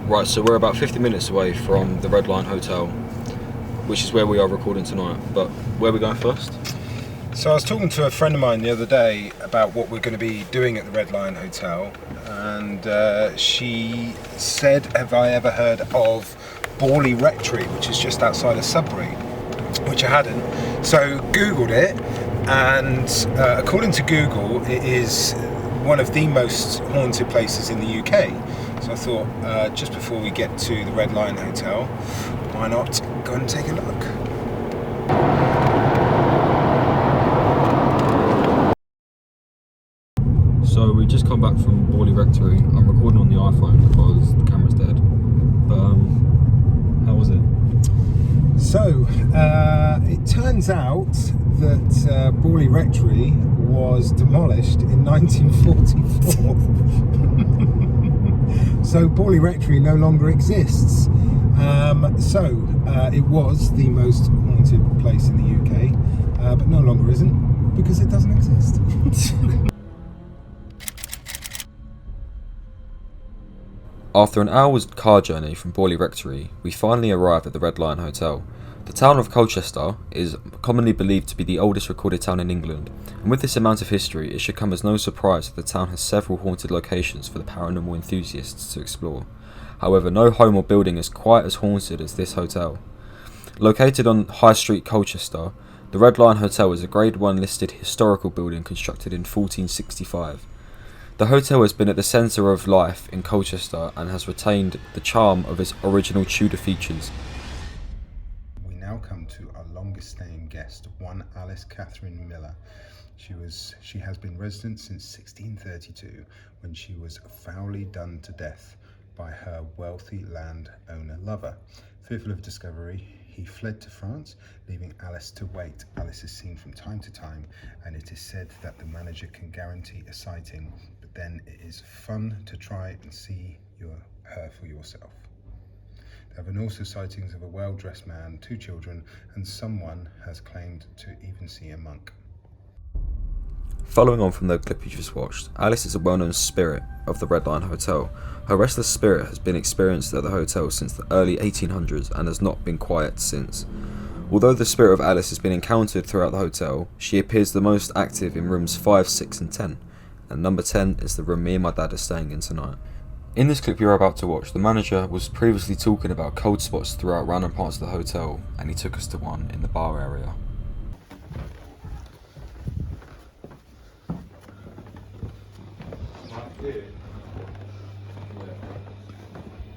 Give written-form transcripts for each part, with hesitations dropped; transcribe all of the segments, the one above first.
Right, so we're about 50 minutes away from the Red Lion Hotel, which is where we are recording tonight. But where are we going first? So I was talking to a friend of mine the other day about what we're going to be doing at the Red Lion Hotel, and she said, have I ever heard of Borley Rectory, which is just outside of Sudbury, which I hadn't. So Googled it, and according to Google, it is one of the most haunted places in the UK. So I thought, just before we get to the Red Lion Hotel, why not go and take a look? So we just come back from Borley Rectory. I'm recording on the iPhone because the camera's dead. But how was it? So it turns out that Borley Rectory was demolished in 1944. So Borley Rectory no longer exists. It was the most haunted place in the UK, but no longer isn't because it doesn't exist. After an hour's car journey from Borley Rectory, we finally arrived at the Red Lion Hotel. The town of Colchester is commonly believed to be the oldest recorded town in England, and with this amount of history, it should come as no surprise that the town has several haunted locations for the paranormal enthusiasts to explore. However, no home or building is quite as haunted as this hotel. Located on High Street, Colchester, the Red Lion Hotel is a Grade 1 listed historical building constructed in 1465. The hotel has been at the centre of life in Colchester and has retained the charm of its original Tudor features. We now come to our longest staying guest, one Alice Catherine Miller. She has been resident since 1632, when she was foully done to death by her wealthy landowner lover. Fearful of discovery, he fled to France, leaving Alice to wait. Alice is seen from time to time, and it is said that the manager can guarantee a sighting, but then it is fun to try and see her for yourself. There have been also sightings of a well-dressed man, 2 children, and someone has claimed to even see a monk. Following on from the clip you just watched, Alice is a well-known spirit of the Red Lion Hotel. Her restless spirit has been experienced at the hotel since the early 1800s and has not been quiet since. Although the spirit of Alice has been encountered throughout the hotel, she appears the most active in rooms 5, 6 and 10, and number 10 is the room me and my dad are staying in tonight. In this clip you're about to watch, the manager was previously talking about cold spots throughout random parts of the hotel, and he took us to one in the bar area. Here,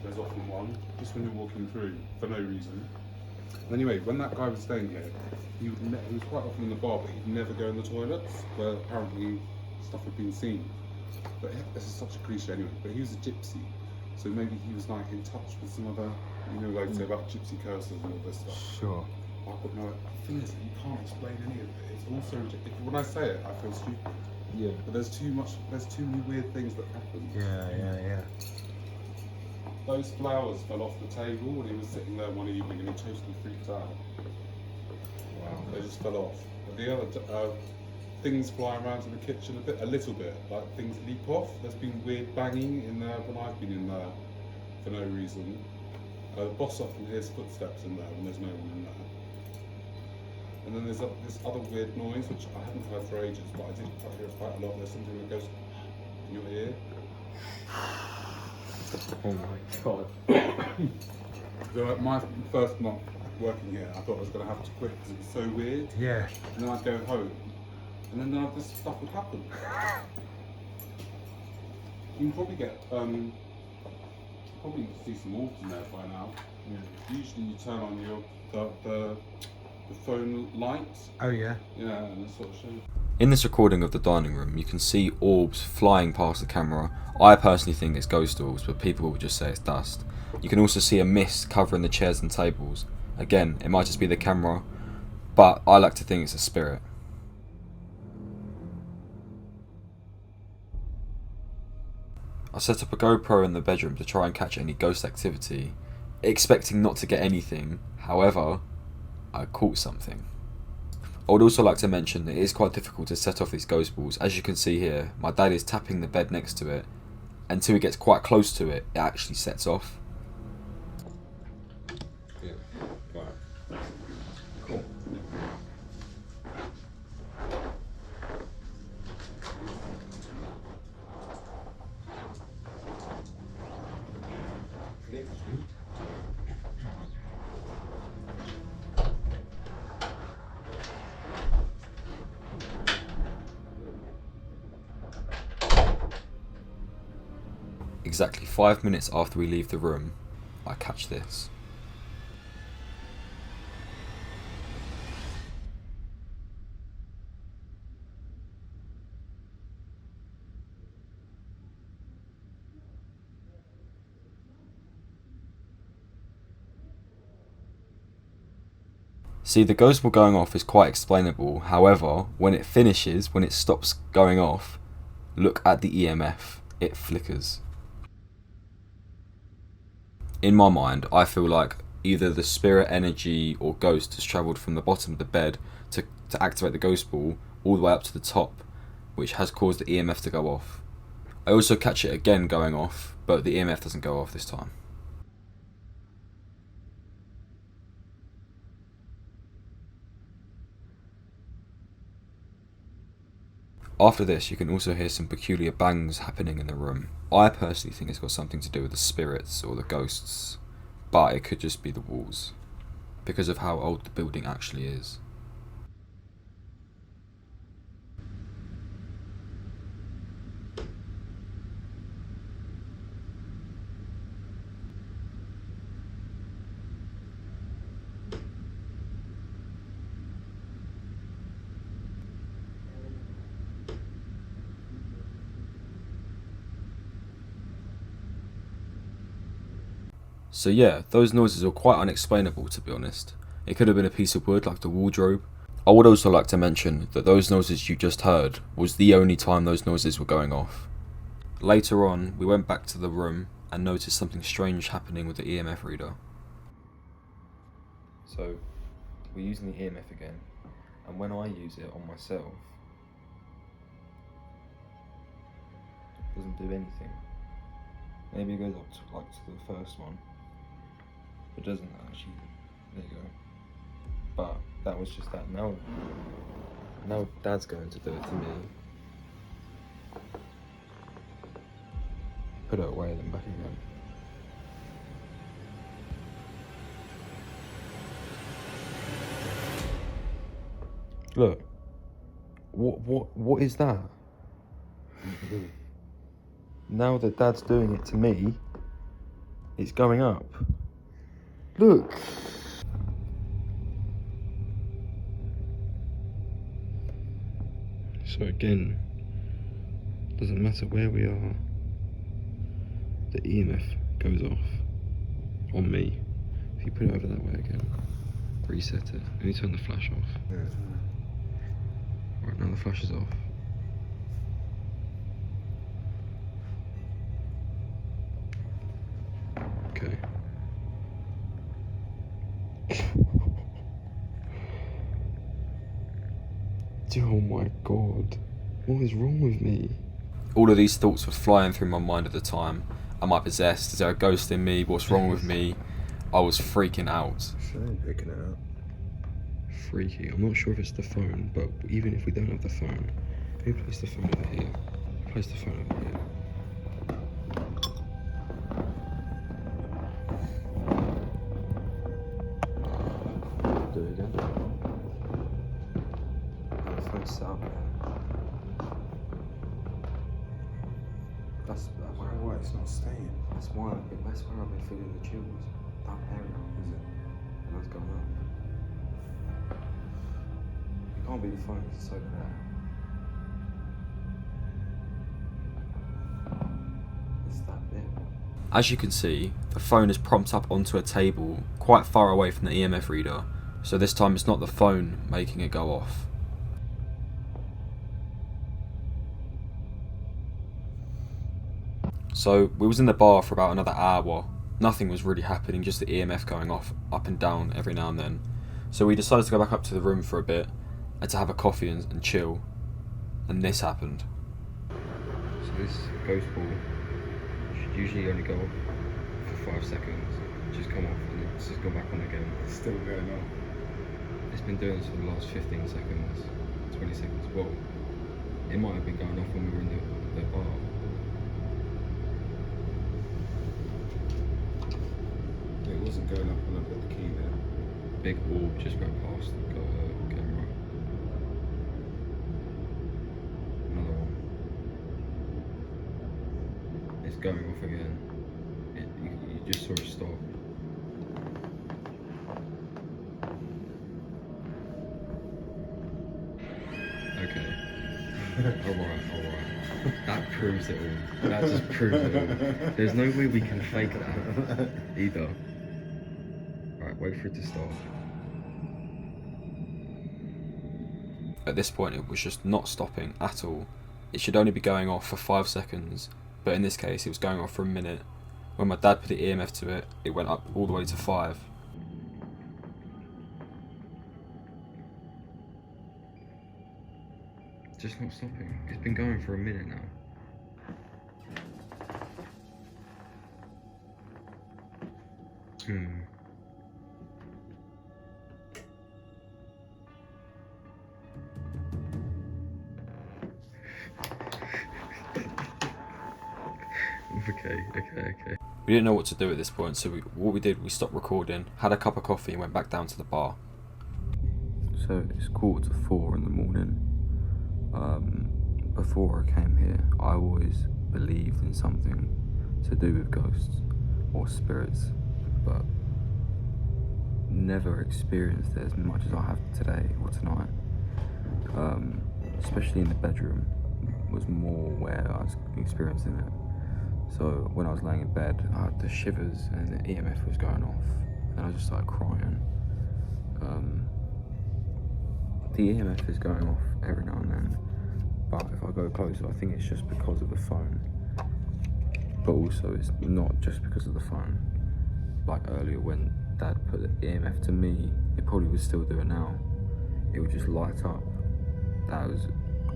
there's often one, just when you're walking through, for no reason. And anyway, when that guy was staying here, he was quite often in the bar, but he'd never go in the toilets, where apparently stuff had been seen. But this is such a cliche anyway, but he was a gypsy, so maybe he was like in touch with some other, like say about gypsy curses and all this stuff. Sure. But no, the thing is, you can't explain any of it. It's also, when I say it, I feel stupid. Yeah. But there's too many weird things that happen. Yeah. Those flowers fell off the table when he was sitting there one evening and he totally freaked out. Wow. They just fell off. But the other things fly around in the kitchen a little bit, like things leap off. There's been weird banging in there when I've been in there for no reason. The boss often hears footsteps in there when there's no one in there. And then there's this other weird noise, which I haven't heard for ages, but I did hear it quite a lot. There's something that goes in your ear. Oh my god. So my first month working here, I thought I was going to have to quit because it was so weird. Yeah. And then I'd go home, and then this stuff would happen. You can probably get, probably see some orbs in there by now. Yeah. Usually you turn on the phone lights. Oh yeah. Yeah, and it sort of shows. In this recording of the dining room, you can see orbs flying past the camera. I personally think it's ghost orbs, but people will just say it's dust. You can also see a mist covering the chairs and tables. Again, it might just be the camera, but I like to think it's a spirit. I set up a GoPro in the bedroom to try and catch any ghost activity, expecting not to get anything. However, I caught something. I would also like to mention that it is quite difficult to set off these ghost balls. As you can see here, my dad is tapping the bed next to it. Until he gets quite close to it, it actually sets off. Yeah. Right. Cool. Exactly 5 minutes after we leave the room, I catch this. See, the ghost ball going off is quite explainable. However, when it finishes, when it stops going off, look at the EMF. It flickers. In my mind, I feel like either the spirit energy or ghost has travelled from the bottom of the bed to activate the ghost ball all the way up to the top, which has caused the EMF to go off. I also catch it again going off, but the EMF doesn't go off this time. After this, you can also hear some peculiar bangs happening in the room. I personally think it's got something to do with the spirits or the ghosts, but it could just be the walls, because of how old the building actually is. So yeah, those noises were quite unexplainable, to be honest. It could have been a piece of wood like the wardrobe. I would also like to mention that those noises you just heard was the only time those noises were going off. Later on, we went back to the room and noticed something strange happening with the EMF reader. So, we're using the EMF again, and when I use it on myself, it doesn't do anything. Maybe it goes up to the first one. It doesn't actually. There you go. But that was just that. Now Dad's going to do it to me. Put it away, then back again. Look. What is that? Now that Dad's doing it to me, it's going up. Look. So again, doesn't matter where we are, the EMF goes off on me. If you put it over that way again, reset it, and you turn the flash off. Yeah. Right, now the flash is off. Okay. Oh my god, what is wrong with me? All of these thoughts were flying through my mind at the time. Am I possessed? Is there a ghost in me? What's wrong with me? I was freaking out. Sure, picking it up. Freaky. I'm not sure if it's the phone, but even if we don't have the phone, maybe place the phone over here. Place the phone over here. Do it again. Oh, the phone's set up there. That's Why? It's not staying. That's why I've been feeling the chills. That area, is it? And that's going up. It can't be the phone, it's over there. It's that bit. As you can see, the phone is propped up onto a table quite far away from the EMF reader, so this time it's not the phone making it go off. So we was in the bar for about another hour. Nothing was really happening, just the EMF going off up and down every now and then. So we decided to go back up to the room for a bit and to have a coffee and chill. And this happened. So this ghost ball should usually only go off for 5 seconds. Just come off and then This has gone back on again. It's still going on. It's been doing this for the last 15 seconds, 20 seconds. Well, it might have been going off when we were in the bar. It wasn't going up when I put the key there. Big orb just went past the camera. Another one. It's going off again. You just saw it stop. Okay. Alright. That proves it all. That just proves it all. There's no way we can fake that either. Right, wait for it to stop. At this point, it was just not stopping at all. It should only be going off for 5 seconds, but in this case, it was going off for a minute. When my dad put the EMF to it, it went up all the way to 5. Just not stopping. It's been going for a minute now. Okay. We didn't know what to do at this point, so we stopped recording, had a cup of coffee and went back down to the bar. So it's 3:45 in the morning. Before I came here, I always believed in something to do with ghosts or spirits, but never experienced it as much as I have today or tonight. Especially in the bedroom was more where I was experiencing it. So when I was laying in bed, I had the shivers and the EMF was going off, and I just started crying. The EMF is going off every now and then, but if I go closer, I think it's just because of the phone. But also, it's not just because of the phone. Like earlier when Dad put the EMF to me, it probably would still do it now. It would just light up. That was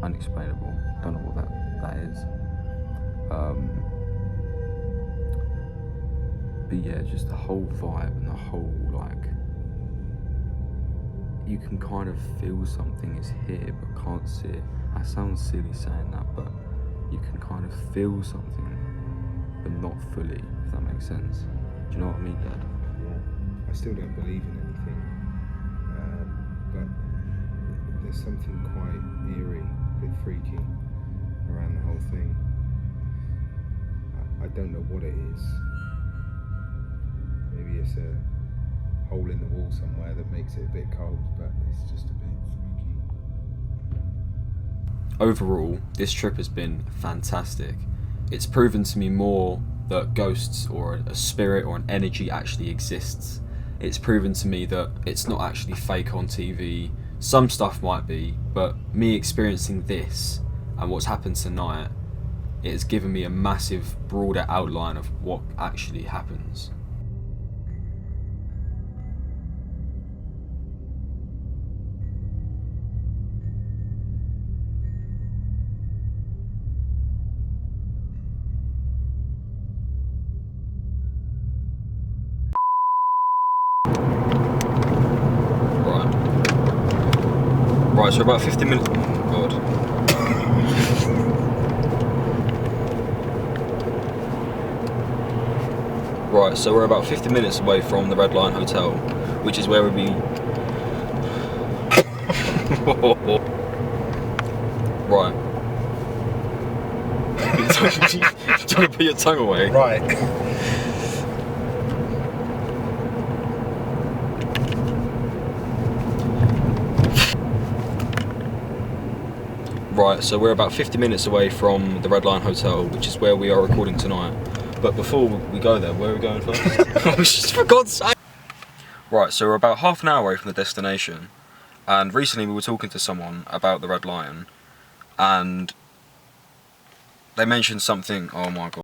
unexplainable. Don't know what that is. But yeah, just the whole vibe and the whole, like, you can kind of feel something is here but can't see it. I sound silly saying that, but you can kind of feel something but not fully, if that makes sense. Do you know what I mean, Dad? Yeah. I still don't believe in anything, but there's something quite eerie, a bit freaky around the whole thing. I don't know what it is. Maybe it's a hole in the wall somewhere that makes it a bit cold, but it's just a bit freaky. Overall, this trip has been fantastic. It's proven to me more that ghosts or a spirit or an energy actually exists. It's proven to me that it's not actually fake on TV. Some stuff might be, but me experiencing this and what's happened tonight, it has given me a massive, broader outline of what actually happens. Right, so about 50 minutes. Oh God. Right, so we're about 50 minutes away from the Red Lion Hotel, which is where we'll be. Right. You're trying to put your tongue away. Right. Right, so we're about 50 minutes away from the Red Lion Hotel, which is where we are recording tonight. But before we go there, where are we going first? Oh, just for God's sake! Right, so we're about half an hour away from the destination, and recently we were talking to someone about the Red Lion, and they mentioned something. Oh my God.